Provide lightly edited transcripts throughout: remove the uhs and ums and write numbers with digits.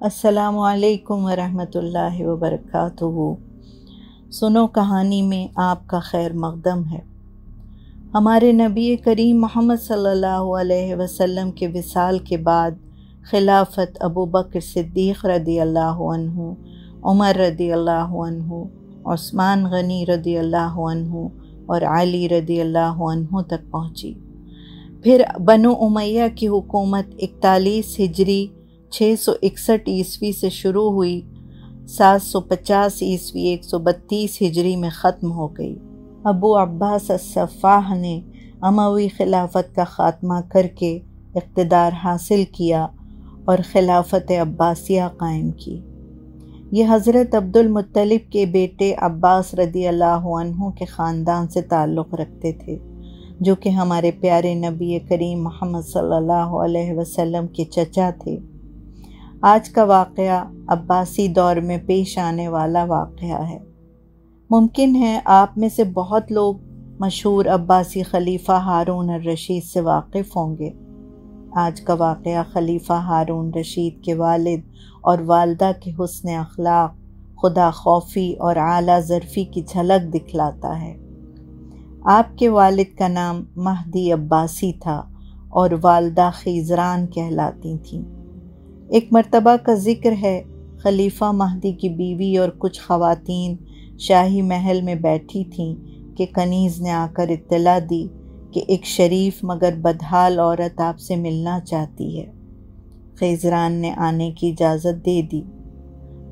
अस्सलामु अलैकुम वरहमतुल्लाहि वबरकातुहू। सुनो कहानी में आपका खैर मक़दम है। हमारे नबी करीम मोहम्मद सल्लल्लाहु अलैहि वसल्लम के विसाल के बाद खिलाफत अबू बकर सिद्दीक़ रदी अल्लाहु अन्हु, उमर रदी अल्लाहु अन्हु, उस्मान गनी रदी अल्लाहु अन्हु और अली रदी अल्लाहु अन्हु तक पहुँची। फिर बनु उमय्या की हुकूमत 41 हिजरी 661 ईस्वी से शुरू हुई, 750 ईस्वी 132 हिजरी में ख़त्म हो गई। अबू अब्बास अस्सफ़ाह ने अमवी खिलाफत का ख़ात्मा करके इक़्तिदार हासिल किया और खिलाफत अब्बासिया कायम की। ये हज़रत अब्दुल मुत्तलिब के बेटे अब्बास रदी अल्लाहु अन्हु के ख़ानदान से ताल्लुक़ रखते थे, जो कि हमारे प्यारे नबी करीम मोहम्मद सल्लल्लाहु अलैहि वसल्लम के चचा थे। आज का वाक़या अब्बासी दौर में पेश आने वाला वाक़या है। मुमकिन है आप में से बहुत लोग मशहूर अब्बासी खलीफ़ा हारून अर-रशीद से वाकिफ़ होंगे। आज का वाक़या खलीफ़ा हारून रशीद के वालिद और वालदा के हुस्न अखलाक, खुदा खौफी और आला ज़रफ़ी की झलक दिखलाता है। आपके वालिद का नाम महदी अब्बासी था और वालदा खीज़रान कहलाती थीं। एक मर्तबा का ज़िक्र है, खलीफ़ा महदी की बीवी और कुछ ख़वातीन शाही महल में बैठी थीं कि कनीज़ ने आकर इत्तला दी कि एक शरीफ मगर बदहाल औरत आपसे मिलना चाहती है। खीज़रान ने आने की इजाज़त दे दी।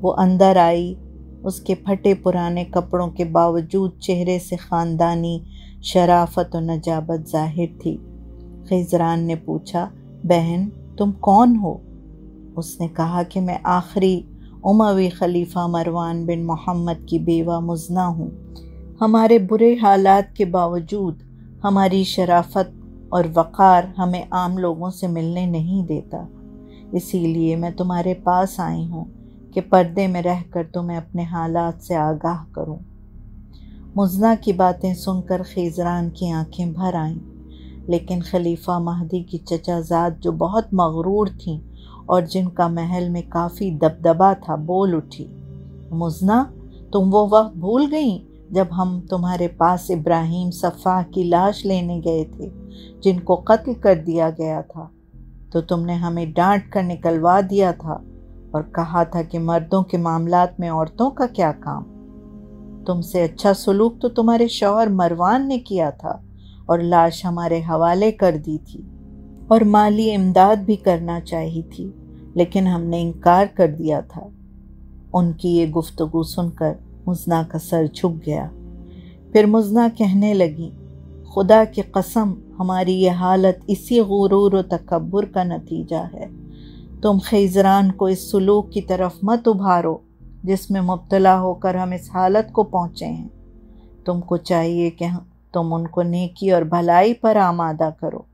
वो अंदर आई। उसके फटे पुराने कपड़ों के बावजूद चेहरे से ख़ानदानी शराफत और नजाबत ज़ाहिर थी। खीज़रान ने पूछा, बहन तुम कौन हो? उसने कहा कि मैं आखिरी उमवी खलीफ़ा मरवान बिन मोहम्मद की बेवा मुज़ना हूँ। हमारे बुरे हालात के बावजूद हमारी शराफत और वक़ार हमें आम लोगों से मिलने नहीं देता, इसीलिए मैं तुम्हारे पास आई हूँ कि पर्दे में रहकर तुम्हें अपने हालात से आगाह करूँ। मुज़ना की बातें सुनकर खीज़रान की आंखें भर आईं, लेकिन खलीफ़ा महदी की चचाज़ाद जो बहुत मग़रूर थीं और जिनका महल में काफ़ी दबदबा था, बोल उठी, मुज़ना तुम वो वक्त भूल गईं जब हम तुम्हारे पास इब्राहीम सफ़ाह की लाश लेने गए थे, जिनको कत्ल कर दिया गया था। तो तुमने हमें डांट कर निकलवा दिया था और कहा था कि मर्दों के मामलात में औरतों का क्या काम। तुमसे अच्छा सलूक तो तुम्हारे शौहर मरवान ने किया था और लाश हमारे हवाले कर दी थी और माली इमदाद भी करना चाहिए थी, लेकिन हमने इनकार कर दिया था। उनकी ये गुफ्तगू सुनकर मुज़ना का सर झुक गया। फिर मुज़ना कहने लगी, खुदा की कसम हमारी ये हालत इसी गुरूर और तकब्बुर का नतीजा है। तुम खीज़रान को इस सलूक की तरफ मत उभारो जिसमें मुब्तला होकर हम इस हालत को पहुँचे हैं। तुमको चाहिए कि तुम उनको नेकी और भलाई पर आमादा करो,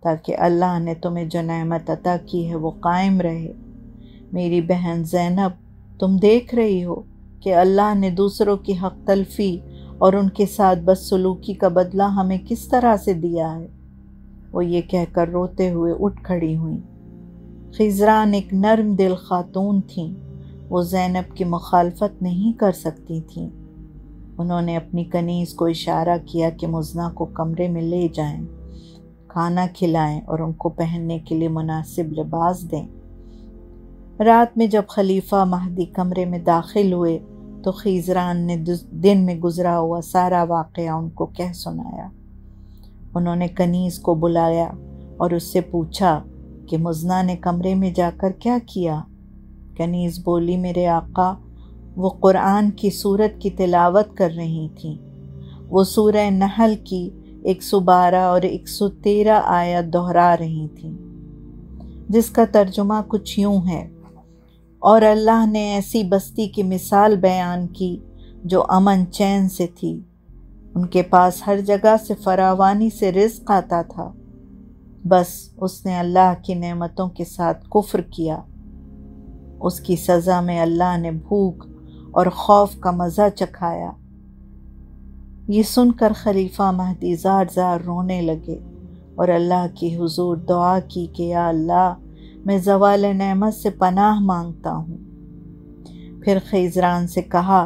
ताकि अल्लाह ने तुम्हें जो नेमत अता की है वो कायम रहे। मेरी बहन ज़ैनब, तुम देख रही हो कि अल्लाह ने दूसरों की हक़ तलफ़ी और उनके साथ बदसलूकी का बदला हमें किस तरह से दिया है। वो ये कहकर रोते हुए उठ खड़ी हुई। खीज़रान एक नर्म दिल खातून थीं। वो ज़ैनब की मुखालफत नहीं कर सकती थीं। उन्होंने अपनी कनीज़ को इशारा किया कि मुज़ना को कमरे में ले जाएं, खाना खिलाएं और उनको पहनने के लिए मुनासिब लिबास दें। रात में जब खलीफ़ा महदी कमरे में दाखिल हुए तो खीज़रान ने दिन में गुज़रा हुआ सारा वाक़या उनको कह सुनाया। उन्होंने कनीज़ को बुलाया और उससे पूछा कि मुज़ना ने कमरे में जाकर क्या किया। कनीज़ बोली, मेरे आका, वो कुरान की सूरत की तिलावत कर रही थी। वो सूरह नहल की 112 और 113 आयत दोहरा रही थी, जिसका तर्जुमा कुछ यूं है, और अल्लाह ने ऐसी बस्ती की मिसाल बयान की जो अमन चैन से थी। उनके पास हर जगह से फरावानी से रिज़्क़ आता था, बस उसने अल्लाह की नेमतों के साथ कुफ्र किया। उसकी सज़ा में अल्लाह ने भूख और खौफ का मज़ा चखाया। ये सुनकर खलीफ़ा महदी ज़ार ज़ार रोने लगे और अल्लाह की हुजूर दुआ की कि या अल्लाह, मैं ज़वाल नेमत से पनाह मांगता हूँ। फिर खिज़रान से कहा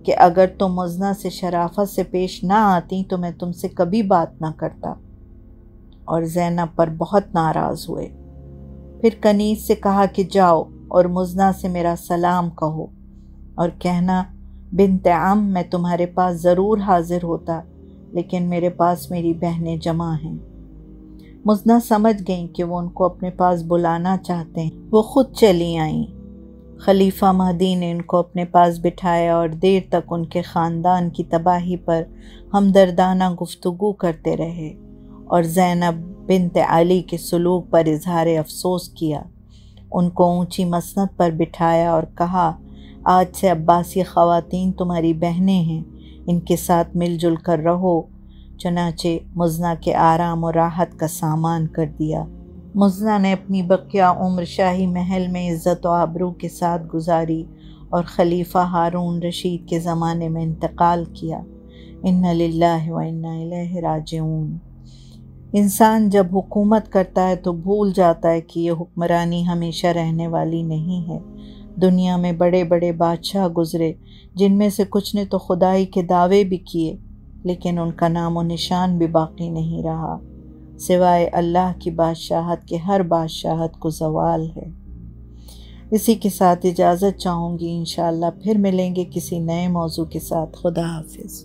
कि अगर तुम मुज़ना से शराफत से पेश ना आती तो मैं तुमसे कभी बात ना करता, और ज़ैनब पर बहुत नाराज़ हुए। फिर कनीज़ से कहा कि जाओ और मुज़ना से मेरा सलाम कहो और कहना, बिन्त अम मैं तुम्हारे पास ज़रूर हाजिर होता, लेकिन मेरे पास मेरी बहनें जमा हैं। मुज़ना समझ गईं कि वो उनको अपने पास बुलाना चाहते हैं। वो ख़ुद चली आईं। खलीफा महदी ने उनको अपने पास बिठाया और देर तक उनके ख़ानदान की तबाही पर हमदर्दाना गुफ्तगू करते रहे और ज़ैनब बिन्त अली के सलूक पर इजहार अफसोस किया। उनको ऊंची मसनद पर बिठाया और कहा, आज से अब्बासी ख़वातीन तुम्हारी बहनें हैं, इनके साथ मिलजुल कर रहो। चनाचे मुज़ना के आराम और राहत का सामान कर दिया। मुज़ना ने अपनी बकिया उम्र शाही महल में इज़्ज़त और आबरू के साथ गुजारी और खलीफा हारून रशीद के ज़माने में इंतकाल किया। इन्ना लिल्लाहि व इन्ना इलैहि राजिऊन। इंसान जब हुकूमत करता है तो भूल जाता है कि ये हुक्मरानी हमेशा रहने वाली नहीं है। दुनिया में बड़े बड़े बादशाह गुज़रे, जिनमें से कुछ ने तो खुदाई के दावे भी किए, लेकिन उनका नाम और निशान भी बाकी नहीं रहा। सिवाय अल्लाह की बादशाहत के हर बादशाहत को ज़वाल है। इसी के साथ इजाज़त चाहूँगी। इंशाअल्लाह फिर मिलेंगे किसी नए मौजू के साथ। खुदा हाफिज़।